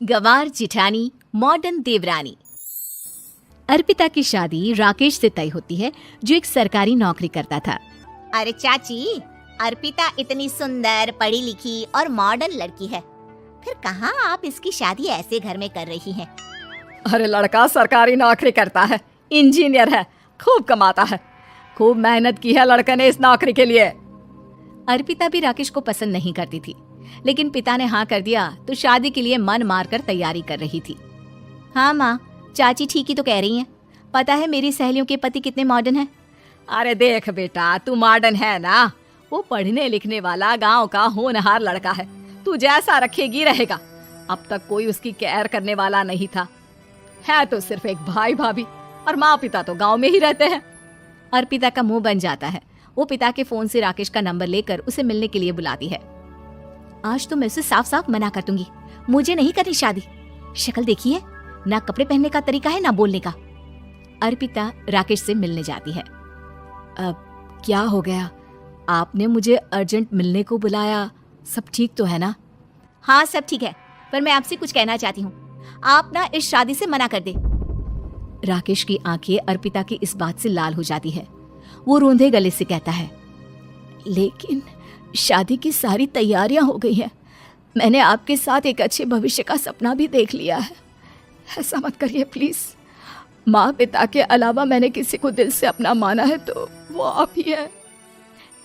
गंवार जिठानी modern देवरानी। अर्पिता की शादी राकेश से तय होती है, जो एक सरकारी नौकरी करता था। अरे चाची, अर्पिता इतनी सुंदर, पढ़ी लिखी और मॉडर्न लड़की है, फिर कहाँ आप इसकी शादी ऐसे घर में कर रही हैं? अरे लड़का सरकारी नौकरी करता है, इंजीनियर है, खूब कमाता है, खूब मेहनत की है लड़के ने इस नौकरी के लिए। अर्पिता भी राकेश को पसंद नहीं करती थी, लेकिन पिता ने हाँ कर दिया तो शादी के लिए मन मारकर तैयारी कर रही थी। हाँ माँ, चाची ठीक ही तो कह रही हैं। पता है मेरी सहेलियों के पति कितने मॉडर्न हैं। अरे देख बेटा, तू मॉडर्न है ना, वो पढ़ने लिखने वाला गांव का होनहार लड़का है, तू जैसा रखेगी रहेगा। अब तक कोई उसकी केयर करने वाला नहीं था, है तो सिर्फ एक भाई भाभी, और माँ पिता तो गांव में ही रहते हैं। अर्पिता का मुंह बन जाता है। वो पिता के फोन से राकेश का नंबर लेकर उसे मिलने के लिए बुलाती है। आज तो मैं उसे साफ साफ मना कर दूंगी, मुझे नहीं करनी शादी। शक्ल देखी है ना, कपड़े पहनने का तरीका है ना बोलने का। अर्पिता राकेश से मिलने जाती है। अब क्या हो गया, आपने मुझे अर्जेंट मिलने को बुलाया, सब ठीक तो है ना? हाँ सब ठीक है, पर मैं आपसे कुछ कहना चाहती हूँ, आप ना इस शादी से मना कर दे। राकेश की आंखें अर्पिता की इस बात से लाल हो जाती है। वो रोंदे गले से कहता है, लेकिन शादी की सारी तैयारियां हो गई हैं। मैंने आपके साथ एक अच्छे भविष्य का सपना भी देख लिया है। ऐसा मत करिए प्लीज। माँ पिता के अलावा मैंने किसी को दिल से अपना माना है तो वो आप ही है।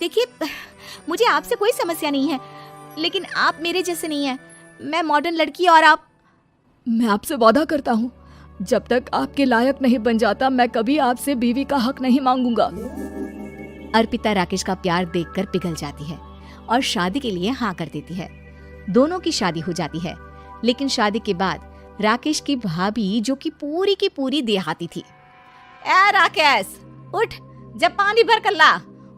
देखिए, मुझे आपसे कोई समस्या नहीं है, लेकिन आप मेरे जैसे नहीं हैं। मैं मॉडर्न लड़की और आप। मैं आपसे वादा करता हूँ, जब तक आपके लायक नहीं बन जाता मैं कभी आपसे बीवी का हक नहीं मांगूंगा। अर्पिता राकेश का प्यार देखकर पिघल जाती है और शादी के लिए हाँ कर देती है। दोनों की शादी हो जाती है, लेकिन शादी के बाद राकेश की भाभी, जो कि पूरी की पूरी देहाती थी। ए राकेश, उठ, जब पानी भर कर ला,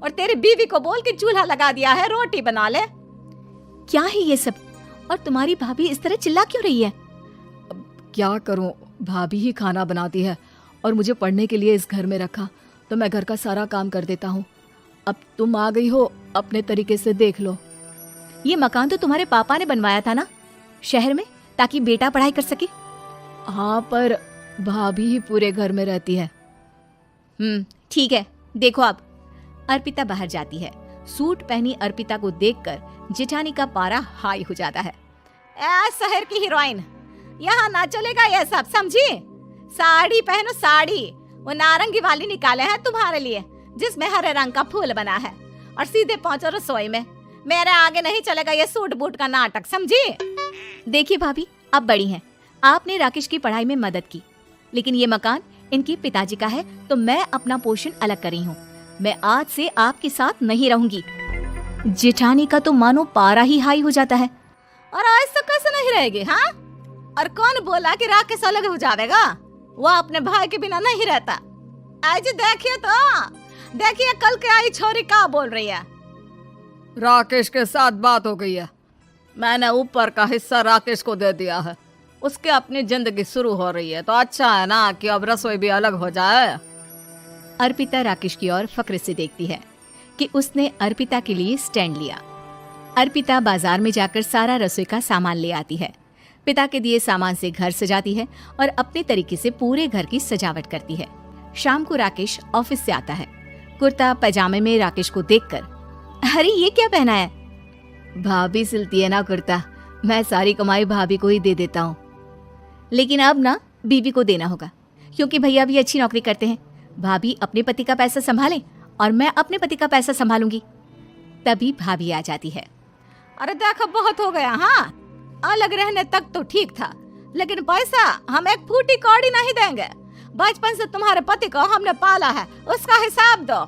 और तेरी बीवी को बोल के चूल्हा लगा दिया है, रोटी बना ले। क्या है ये सब, और तुम्हारी भाभी इस तरह चिल्ला क्यों रही है? क्या करूं, भाभी ही खाना बनाती है और मुझे पढ़ने के लिए इस घर में रखा, तो मैं घर का सारा काम कर देता हूँ। अब तुम आ गई हो, अपने तरीके से देख लो। ये मकान तो तुम्हारे पापा ने बनवाया था ना शहर में, ताकि बेटा पढ़ाई कर सके। हाँ, पर भाभी ही पूरे घर में रहती है। ठीक है, देखो अब। अर्पिता बाहर जाती है। सूट पहनी अर्पिता को देखकर जेठानी का पारा हाई हो जाता है। ए शहर की हीरोइन, यहाँ ना चलेगा ये सब, समझी? साड़ी पहनो साड़ी, वो नारंगी वाली निकाले हैं तुम्हारे लिए, जिसमें हरे रंग का फूल बना है, और सीधे पहुंचो रसोई में। मेरे आगे नहीं चलेगा ये सूट बूट का नाटक, समझी? देखिए भाभी, आप बड़ी हैं, आपने राकेश की पढ़ाई में मदद की, लेकिन ये मकान इनके पिताजी का है, तो मैं अपना पोर्शन अलग कर रही हूँ। मैं आज से आपके साथ नहीं रहूंगी। जेठानी का तो मानो पारा ही हाई हो जाता है। और ऐसा कैसे नहीं रहेगी? हाँ, और कौन बोला कि राकेश अलग हो जाएगा? वो अपने भाई के बिना नहीं रहता। आज देखिए तो, देखिए कल के आई छोरी क्या बोल रही है। राकेश के साथ बात हो गई है, मैंने ऊपर का हिस्सा राकेश को दे दिया है, उसकी अपनी जिंदगी शुरू हो रही है, तो अच्छा है ना कि अब रसोई भी अलग हो जाए। अर्पिता राकेश की ओर फक्र से देखती है कि उसने अर्पिता के लिए स्टैंड लिया। अर्पिता बाजार में जाकर सारा रसोई का सामान ले आती है। पिता के दिए सामान से घर सजाती है और अपने तरीके से पूरे घर की सजावट करती है। शाम को राकेश ऑफिस से आता है। कुर्ता पैजामे में राकेश को देखकर, अरे ये क्या पहना है? भाभी सिलती है ना कुर्ता, मैं सारी कमाई भाभी को ही दे देता हूँ। लेकिन अब ना बीवी को देना होगा, क्योंकि भैया भी अच्छी नौकरी करते हैं। भाभी अपने पति का पैसा संभाले और मैं अपने पति का पैसा संभालूंगी। तभी भाभी आ जाती है। अरे देखो, बहुत हो गया। हाँ, अलग रहने तक तो ठीक था, लेकिन पैसा हम एक फूटी कौड़ी नहीं देंगे। बचपन से तुम्हारे पति को हमने पाला है, उसका हिसाब दो।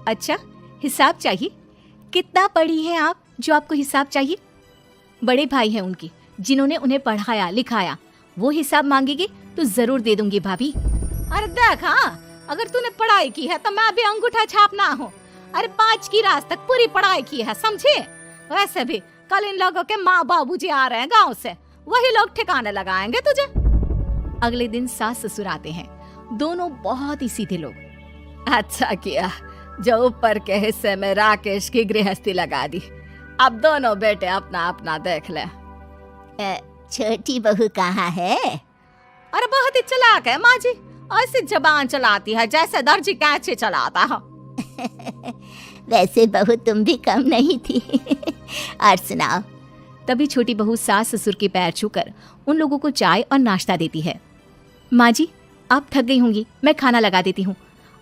अच्छा, हिसाब चाहिए? कितना पढ़ी हैं आप जो आपको हिसाब चाहिए? बड़े भाई हैं उनकी, जिन्होंने उन्हें पढ़ाया लिखाया, वो हिसाब मांगेगी तो जरूर दे दूंगी भाभी। अरे देख, हाँ, अगर तूने पढ़ाई की है तो मैं भी अंगूठा छाप ना हूँ। अरे 5 की क्लास तक पूरी पढ़ाई की है, समझे? वैसे भी कल इन लोगों के माँ बाबूजी आ रहे हैं गांव से, वही लोग ठिकाने लगाएंगे तुझे। अगले दिन सास ससुर आते हैं, दोनों बहुत ही सीधे लोग। अच्छा किया जो ऊपर के हिस्से में राकेश की गृहस्थी लगा दी, अब दोनों बेटे अपना अपना देख ले। छोटी बहू कहाँ है? अरे बहुत ही चालाक है माँ जी, ऐसी जबान चलाती है जैसे दर्जी कैंची चलाता है। वैसे बहू तुम भी कम नहीं थी। और सुनाओ। तभी छोटी बहू सास ससुर के पैर छूकर उन लोगों को चाय और नाश्ता देती है। माँ जी, आप थक गई होंगी, मैं खाना लगा देती हूँ,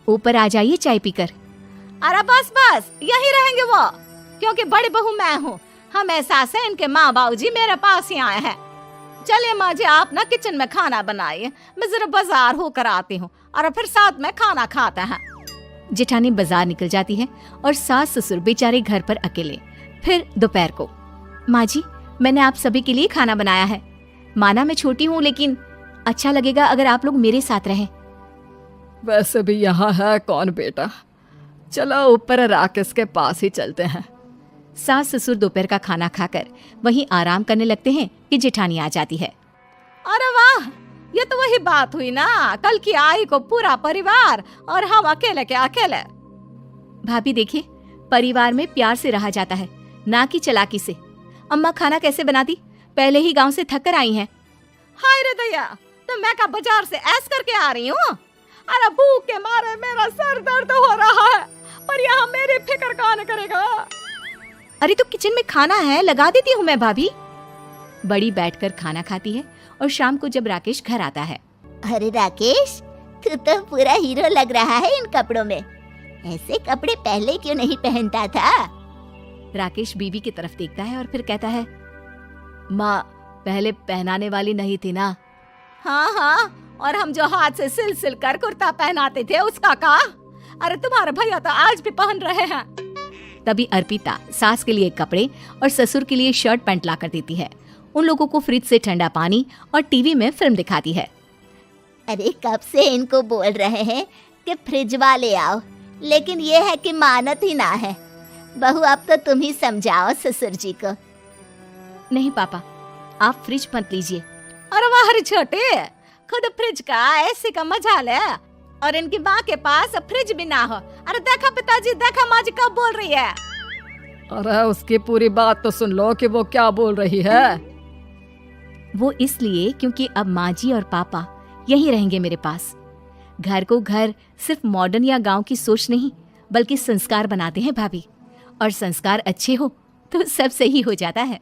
ऊपर आ जाइए चाय पीकर। अरे बस बस, यही रहेंगे वो, क्योंकि बड़ी बहू मैं हूँ। हमेशा से इनके माँ बाबूजी मेरे पास ही आए हैं। चलिए माँ जी, आप ना किचन में खाना बनाइए, मैं जरा बाजार होकर आती हूँ और फिर साथ में खाना खाते हैं। जेठानी बाजार निकल जाती है और सास ससुर बेचारे घर पर अकेले। फिर दोपहर को, माँ जी, मैंने आप सभी के लिए खाना बनाया है। माना मैं छोटी हूँ, लेकिन अच्छा लगेगा अगर आप लोग मेरे साथ रहें। वैसे भी यहाँ है कौन बेटा, चलो ऊपर राकेश के पास ही चलते हैं। सास ससुर दोपहर का खाना खाकर वहीं आराम करने लगते हैं कि जेठानी आ जाती है। अरे वाह, ये तो वही बात हुई ना, कल की आई को पूरा परिवार और हम अकेले के अकेले। भाभी देखिए, परिवार में प्यार से रहा जाता है, ना कि चालाकी से। अम्मा खाना कैसे बनाती, पहले ही गांव से थक कर आई हैं। हाय रे दया, तो मैं का बाजार से ऐस करके आ रही हूँ। अरे भूख के मारे मेरा सर दर्द हो रहा है, पर यहाँ मेरी फिक्र कौन करेगा। अरे तो किचन में खाना है, लगा देती हूँ मैं भाभी। बड़ी बैठकर खाना खाती है और शाम को जब राकेश घर आता है। अरे राकेश, तू तो पूरा हीरो लग रहा है इन कपड़ों में। ऐसे कपड़े पहले क्यों नहीं पहनता था? राकेश बीवी की तरफ देखता है और फिर कहता है, माँ पहले पहनाने वाली नहीं थी ना। हाँ हाँ, और हम जो हाथ से सिल सिल कर कुर्ता पहनाते थे उसका का? अरे तुम्हारे भैया तो आज भी पहन रहे हैं। तभी अर्पिता सास के लिए कपड़े और ससुर के लिए शर्ट पैंट ला कर देती है। उन लोगों को फ्रिज से ठंडा पानी और टीवी में फिल्म दिखाती है। अरे कब से इनको बोल रहे हैं कि फ्रिज वाले आओ, लेकिन ये है कि मानत ही ना है। बहू, अब तो तुम ही समझाओ ससुर जी को। नहीं पापा, आप फ्रिज मत लीजिए। अरे वाह रे छोटे, खुद फ्रिज का ऐसे का मजा ले, और इनकी माँ के पास फ्रिज भी ना हो। अरे देखा पिताजी, देखा माँ जी कब बोल रही है। अरे उसकी पूरी बात तो सुन लो कि वो क्या बोल रही है। वो इसलिए क्योंकि अब माँ जी और पापा यहीं रहेंगे मेरे पास। घर को घर सिर्फ मॉडर्न या गांव की सोच नहीं, बल्कि संस्कार बनाते हैं भाभी, और संस्कार अच्छे हो तो सब सही हो जाता है।